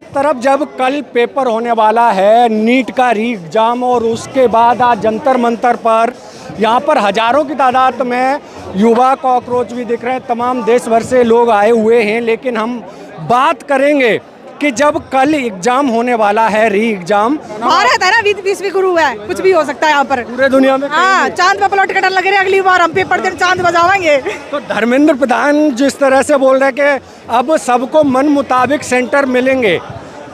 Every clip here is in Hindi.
तरफ जब कल पेपर होने वाला है नीट का री एग्जाम और उसके बाद आज जंतर मंतर पर यहाँ पर हजारों की तादाद में युवा कॉकरोच भी दिख रहे हैं। तमाम देश भर से लोग आए हुए हैं, लेकिन हम बात करेंगे कि जब कल एग्जाम होने वाला है री एग्जाम। भारत है ना, विश्व गुरु है, कुछ भी हो सकता है यहाँ पर पूरे दुनिया में। हाँ, चांद पे पलट कटर लगे रहे, अगली बार हम पेपर दिन चांद बजावाएंगे। तो धर्मेंद्र प्रधान जिस तरह से बोल रहे हैं कि अब सबको मन मुताबिक सेंटर मिलेंगे,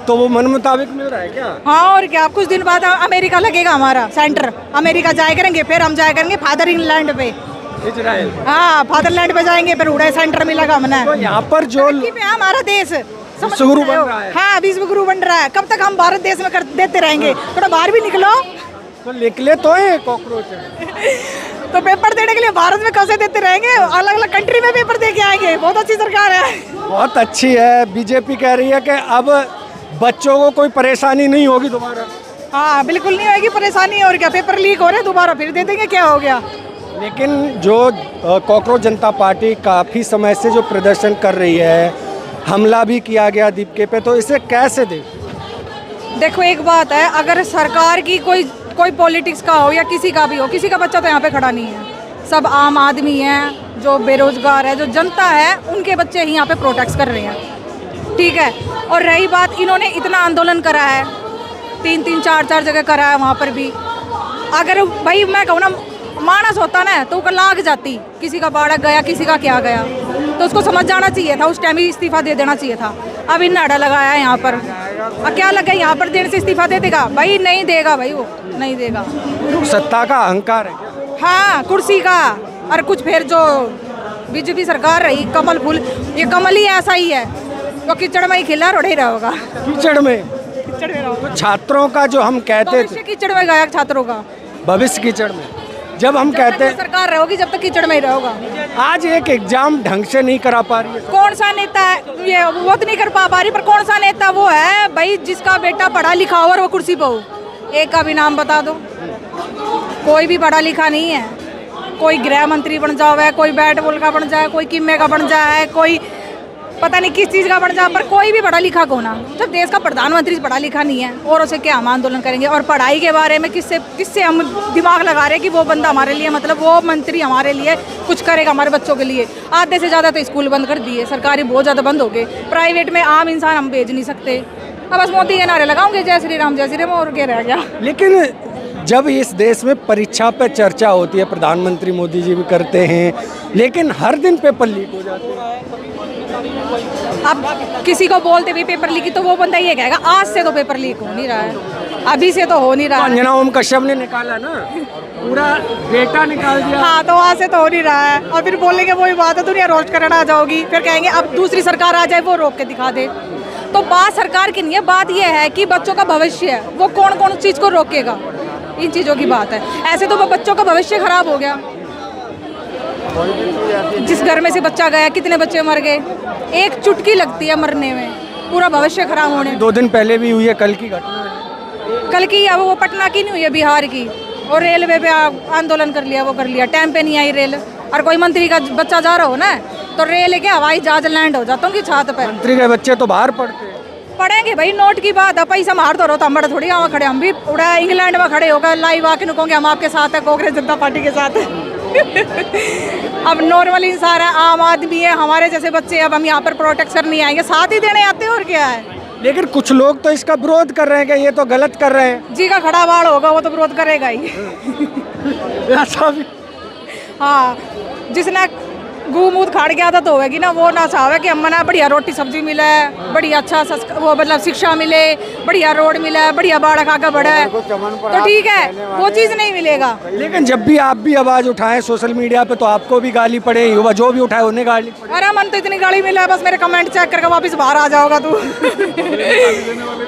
तो वो मन मुताबिक मिल रहा है क्या? हाँ, और क्या, कुछ दिन बाद अमेरिका लगेगा हमारा सेंटर, अमेरिका जाया करेंगे, फिर हम जाया करेंगे फादरलैंड पे, इजराइल। हाँ, फादरलैंड पे जाएंगे, फिर उड़े सेंटर मिलेगा हमने। तो यहाँ पर जो हमारा देश विश्व गुरु बन रहा है। हाँ, विश्व गुरु बन रहा है। कब तक हम भारत देश में कर देते रहेंगे? थोड़ा बाहर भी निकलो। तो निकले तो है कॉकरोच। तो पेपर देने के लिए भारत में कैसे देते रहेंगे? अलग अलग कंट्री में पेपर दे के आएंगे। बहुत अच्छी सरकार है, बहुत अच्छी है। बीजेपी कह रही है कि अब बच्चों को कोई परेशानी नहीं होगी दोबारा। हाँ, बिल्कुल नहीं होगी परेशानी। और क्या, पेपर लीक हो रहे दोबारा फिर दे देंगे, क्या हो गया? लेकिन जो कॉकरोच जनता पार्टी काफ़ी समय से जो प्रदर्शन कर रही है, हमला भी किया गया दीपके पे, तो इसे कैसे देखो, एक बात है, अगर सरकार की कोई पॉलिटिक्स का हो या किसी का भी हो, किसी का बच्चा तो यहाँ पे खड़ा नहीं है। सब आम आदमी हैं, जो बेरोजगार है, जो जनता है, उनके बच्चे ही यहाँ पे प्रोटेस्ट कर रहे हैं, ठीक है। और रही बात, इन्होंने इतना आंदोलन करा है, 3-3, 4-4 जगह करा है, वहाँ पर भी अगर भाई मैं कहूँ ना, मानस होता ना तो वो लाग जाती, किसी का बाड़क गया, किसी का क्या गया, तो उसको समझ जाना चाहिए था, उस टाइम ही इस्तीफा दे देना चाहिए था। अब इन नाड़ा लगाया है यहाँ पर, क्या लगा यहाँ पर देने से इस्तीफा दे देगा? भाई नहीं देगा, भाई वो नहीं देगा। सत्ता का अहंकार है। हाँ, कुर्सी का। और कुछ फिर जो बीजेपी सरकार रही, कमल फूल, ये कमल ही ऐसा ही है, वो कीचड़ में ही खिला रोड़ ही रहा होगा। कीचड़ में रहा होगा। तो छात्रों का जो हम कहते थे, कीचड़ में गया छात्रों का भविष्य कीचड़ में, जब हम कहते सरकार रहोगी जब तक कीचड़ में ही रहोगा। आज एक एग्जाम ढंग से नहीं करा पा रही है। कौन सा नेता है ये? वो तो नहीं कर पा रही, पर कौन सा नेता वो है भाई जिसका बेटा पढ़ा लिखा हो और वो कुर्सी पे हो? एक का भी नाम बता दो। कोई भी पढ़ा लिखा नहीं है। कोई गृह मंत्री बन जाए, कोई बैट बॉल का बन जाए, कोई किम्मे का बन जाए, कोई पता नहीं किस चीज़ का बन जाए, पर कोई भी पढ़ा लिखा को ना। जब देश का प्रधानमंत्री पढ़ा लिखा नहीं है, और उसे क्या हम आंदोलन करेंगे? और पढ़ाई के बारे में किससे हम दिमाग लगा रहे हैं कि वो बंदा हमारे लिए, मतलब वो मंत्री हमारे लिए कुछ करेगा हमारे बच्चों के लिए? आधे से ज़्यादा तो स्कूल बंद कर दिए, सरकारी बहुत ज़्यादा बंद हो गए, प्राइवेट में आम इंसान हम भेज नहीं सकते। अब बस मोदी के नारे लगाओगे, जय श्री राम जय श्री राम, और क्या रह गया? लेकिन जब इस देश में परीक्षा पे चर्चा होती है, प्रधानमंत्री मोदी जी भी करते हैं, लेकिन हर दिन पेपर लीक हो जाते हैं। अब किसी को बोलते भी पेपर लीक, तो वो बंदा ये कहेगा आज से तो पेपर लीक हो नहीं रहा है, अभी से तो हो नहीं रहा है। अंजना ओम कश्यप ने निकाला ना, पूरा डेटा निकाल दिया। हाँ, तो आज से तो हो नहीं रहा है, और फिर बोलेंगे वही बात है, दुनिया रोस्ट करना आ जाओगी, फिर कहेंगे अब दूसरी सरकार आ जाए वो रोक के दिखा दे। तो बात सरकार की नहीं है, बात ये है कि बच्चों का भविष्य है, वो कौन कौन चीज़ को रोकेगा, इन चीज़ों की बात है। ऐसे तो वो बच्चों का भविष्य खराब हो गया। जिस घर में से बच्चा गया, कितने बच्चे मर गए, एक चुटकी लगती है मरने में, पूरा भविष्य खराब होने। 2 दिन पहले भी हुई है, कल की घटना, कल की। अब वो पटना की नहीं हुई है, बिहार की, और रेलवे पे आंदोलन कर लिया, वो कर लिया, टाइम पे नहीं आई रेल। और कोई मंत्री का बच्चा जा रहा हो ना, तो रेल के हवाई जहाज लैंड हो जाता उनकी छत पे। मंत्री के बच्चे तो बाहर पढ़ेंगे भाई, नोट की बात है, पैसा मार तो रहो, हम थोड़ी वहाँ खड़े, हम भी उड़ा इंग्लैंड में खड़े होकर लाइव आके नुकोगे हम आपके साथ है, कांग्रेस जनता पार्टी के साथ है। अब नॉर्मल इंसान है, आम आदमी है, हमारे जैसे बच्चे, अब हम यहाँ पर प्रोटेक्शन नहीं आएंगे, साथ ही देने आते हैं, और क्या है। लेकिन कुछ लोग तो इसका विरोध कर रहे हैं कि ये तो गलत कर रहे हैं। जी का खड़ा बाड़ होगा, वो तो विरोध करेगा ही। ऐसा भी। हाँ, जिसने गू मूद खाड़ की आदत होगी ना, वो ना चाहे कि हम ना बढ़िया रोटी सब्जी मिले, बढ़िया अच्छा वो मतलब शिक्षा मिले, बढ़िया रोड मिले, बढ़िया बाड़ा खा के बढ़े, तो ठीक है, वो चीज़ नहीं मिलेगा। लेकिन जब भी आप भी आवाज़ उठाएं सोशल मीडिया पे, तो आपको भी गाली पड़े, युवा जो भी उठाए उन्हें गाली पड़े। अरे मन तो इतनी गाली मिला है, बस मेरे कमेंट चेक करके वापस बाहर आ जाओगा तू।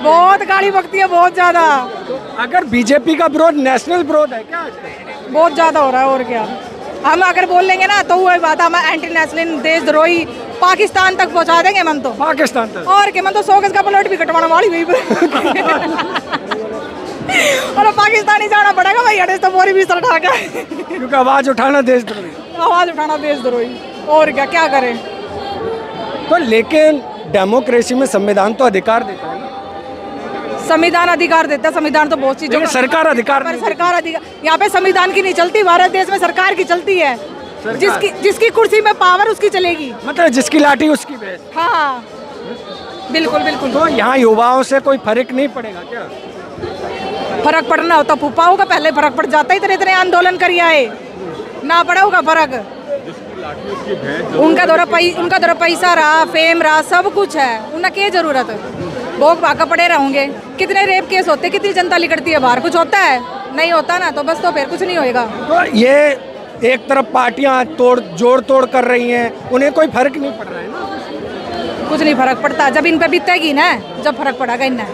बहुत गाली बकती है, बहुत ज़्यादा। अगर बीजेपी का विरोध नेशनल विरोध है क्या? बहुत ज़्यादा हो रहा है, और क्या। हम अगर बोल लेंगे ना, तो वही बात, हम एंटी नेशनल देशद्रोही पाकिस्तान तक पहुंचा देंगे मन तो। पाकिस्तान तक? और के मन तो 100 गज का प्लॉट भी कटवाने वाली हुई। और पाकिस्तानी जाना पड़ेगा भाई, अड़े तो मोरी भी सर उठा के, क्योंकि आवाज़ उठाना देशद्रोही, आवाज़ उठाना देशद्रोही, और क्या करें। तो लेकिन डेमोक्रेसी में संविधान तो अधिकार देता है ना। संविधान अधिकार देता है, संविधान तो बहुत चीजों लेकिन सरकार अधिकार पर नहीं सरकार अधिकार यहाँ पे संविधान की नहीं चलती, भारत देश में सरकार की चलती है। सरकार। जिसकी कुर्सी में पावर उसकी चलेगी। मतलब जिसकी लाठी उसकी भैंस। हाँ बिल्कुल बिल्कुल। तो यहाँ युवाओं से कोई फर्क नहीं पड़ेगा क्या? फर्क पड़ना होता फूफाओं का पहले फर्क पड़ जाता है, इतने इतने आंदोलन करिए आए ना पड़ा होगा फर्क। उनका दौरा पैसा रहा, फेम रहा, सब कुछ है, उन्हें क्या जरूरत है? भोग भागा पड़े रहेंगे। कितने रेप केस होते, कितनी जनता निकलती है बाहर, कुछ होता है? नहीं होता ना, तो बस तो फिर कुछ नहीं होएगा। तो ये एक तरफ पार्टियां जोड़ तोड़ कर रही हैं, उन्हें कोई फर्क नहीं पड़ रहा है ना? कुछ नहीं फर्क पड़ता, जब इन पे बीतेगी ना जब फर्क पड़ेगा इन्हें।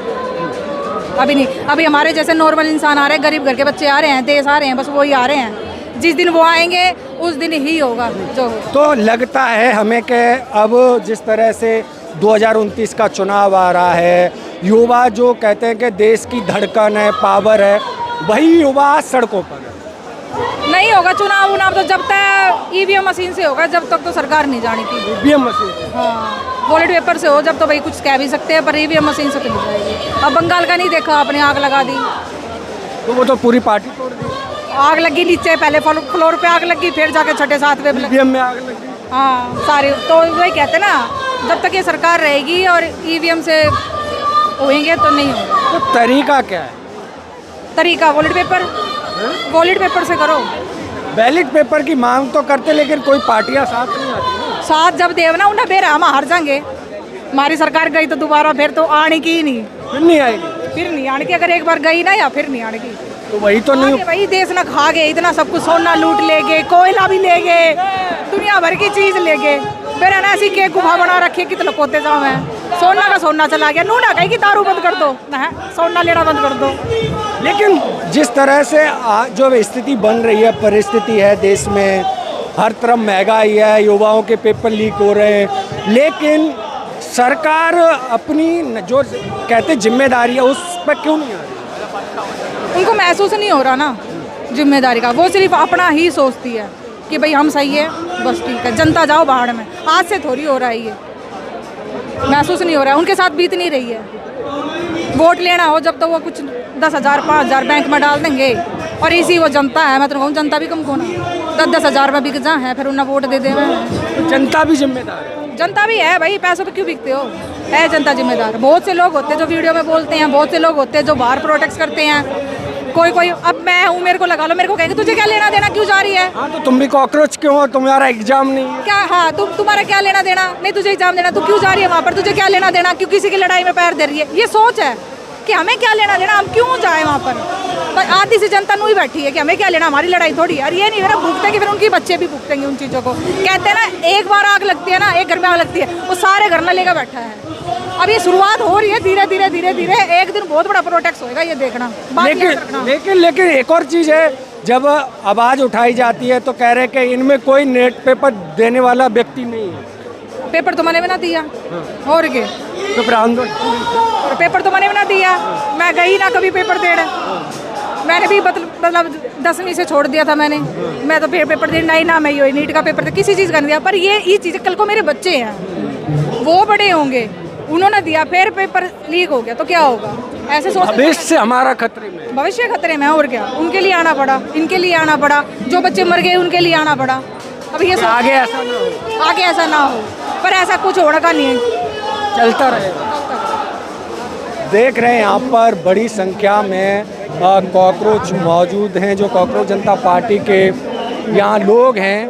अभी नहीं, अभी हमारे जैसे नॉर्मल इंसान आ रहे हैं, गरीब घर के बच्चे आ रहे हैं, देश आ रहे हैं, बस वही आ रहे हैं। जिस दिन वो आएंगे उस दिन ही होगा जो। तो लगता है हमें कि अब जिस तरह से 2029 का चुनाव आ रहा है, युवा जो कहते हैं कि देश की धड़कन है, पावर है, वही युवा सड़कों पर है। नहीं होगा चुनाव तो जब तक ईवीएम मशीन से होगा, जब तक तो सरकार नहीं जाने की। EVM machine? हाँ, बैलेट पेपर से हो जब तो भाई कुछ कह भी सकते हैं, पर ईवीएम मशीन से तो नहीं जाएगी। अब बंगाल का नहीं देखा आपने, आग लगा दी, तो वो तो पूरी पार्टी तोड़ दी। आग लगी नीचे, पहले फ्लोर पे आग लगी, फिर जाके छठे सातवें ईवीएम में आग लगी। हाँ सारे तो वही कहते ना, जब तक ये सरकार रहेगी और ईवीएम से होएंगे तो नहीं होगा। तो तरीका क्या है? तरीका बैलेट पेपर से करो। बैलेट पेपर की मांग तो करते, लेकिन कोई पार्टियां साथ नहीं आती। साथ जब देवना उन्हें बेरा हम हार जाएंगे। हमारी सरकार गई तो दोबारा फिर तो आने की ही नहीं, फिर नहीं आएगी। फिर नहीं आने की, अगर एक बार गई ना या फिर नहीं आने की। तो वही तो नहीं, वही देश ना खा गए, इतना सब कुछ सोना लूट ले गए, कोयला भी ले गए, दुनिया भर की चीज ले गए, फिर ना ऐसी के गुफा बना रखे कि लकोते जाओ। मैं सोना का सोना चला गया, नूना कहीं की दारू बंद कर दो ना, सोना लेना बंद कर दो। लेकिन जिस तरह से जो स्थिति बन रही है, परिस्थिति है देश में, हर तरफ महंगाई है, युवाओं के पेपर लीक हो रहे हैं, लेकिन सरकार अपनी जो कहते जिम्मेदारी है उस पर क्यों नहीं आ रही? उनको महसूस नहीं हो रहा ना जिम्मेदारी का, वो सिर्फ अपना ही सोचती है कि भाई हम सही है, बस ठीक है, जनता जाओ बाहर में। आज से थोड़ी हो रहा है ये, महसूस नहीं हो रहा है, उनके साथ बीत नहीं रही है। वोट लेना हो जब तो वो कुछ 10,000 5,000 बैंक में डाल देंगे, और इसी वो जनता है, मैं तो कहूँ जनता भी कम खोना, 10-10 हज़ार में बिक जा है, फिर उन्हें वोट दे देना। तो जनता भी जिम्मेदार है? जनता भी है भाई, पैसों पे क्यों बिकते हो? है जनता जिम्मेदार। बहुत से लोग होते हैं जो वीडियो में बोलते हैं, बहुत से लोग होते हैं जो बाहर प्रोटेस्ट करते हैं। कोई अब मैं हूँ, मेरे को लगा लो, मेरे को कहेंगे तुझे क्या लेना देना, क्यों जा रही है? हाँ, तो तुम भी कॉकरोच क्यों हो? तुम्हारा एग्जाम नहीं है क्या? हाँ, तुम्हारा क्या लेना देना? नहीं तुझे एग्जाम देना, तू क्यों जा रही है वहाँ पर? तुझे क्या लेना देना? क्यों किसी की लड़ाई में पैर दे रही है? ये सोच है कि हमें क्या लेना देना, हम क्यों जाए वहाँ पर? आधी सी जनता नहीं बैठी है कि हमें क्या लेना, हमारी लड़ाई थोड़ी है। और ये नहीं है ना भुगतेंगे, फिर उनके बच्चे भी भुगतेंगे उन चीज़ों को। कहते हैं ना, एक बार आग लगती है ना, एक घर में आग लगती है, वो सारे घर में लेकर बैठा है। अब ये शुरुआत हो रही है, धीरे धीरे धीरे धीरे एक दिन बहुत बड़ा प्रोटेक्ट होएगा, ये देखना। लेकिन एक और चीज़ है, जब आवाज़ उठाई जाती है तो कह रहे कि इनमें कोई नेट पेपर देने वाला व्यक्ति नहीं है। पेपर तो मैंने बना दिया। हाँ। और क्या? तो फिर आंदोलन, पेपर तो मैंने बना दिया, मैं गई ना कभी पेपर देने। मैंने भी मतलब 10वीं से छोड़ दिया था मैंने। मैं तो पेपर दे नहीं ना, मैं ये नीट का पेपर किसी चीज़ का नहीं दिया। पर ये चीज़ें कल को मेरे बच्चे हैं, वो बड़े होंगे, उन्होंने दिया, फिर पेपर लीक हो गया तो क्या होगा? ऐसे सोच, भविष्य से हमारा खतरे में, भविष्य खतरे में। और क्या? उनके लिए आना पड़ा, इनके लिए आना पड़ा, जो बच्चे मर गए उनके लिए आना पड़ा। अब ये आगे ऐसा ना हो, आगे ऐसा ना हो, पर ऐसा कुछ होने का नहीं है, चलता रहेगा। देख रहे हैं यहाँ पर बड़ी संख्या में कॉकरोच मौजूद हैं, जो कॉकरोच जनता पार्टी के यहाँ लोग हैं।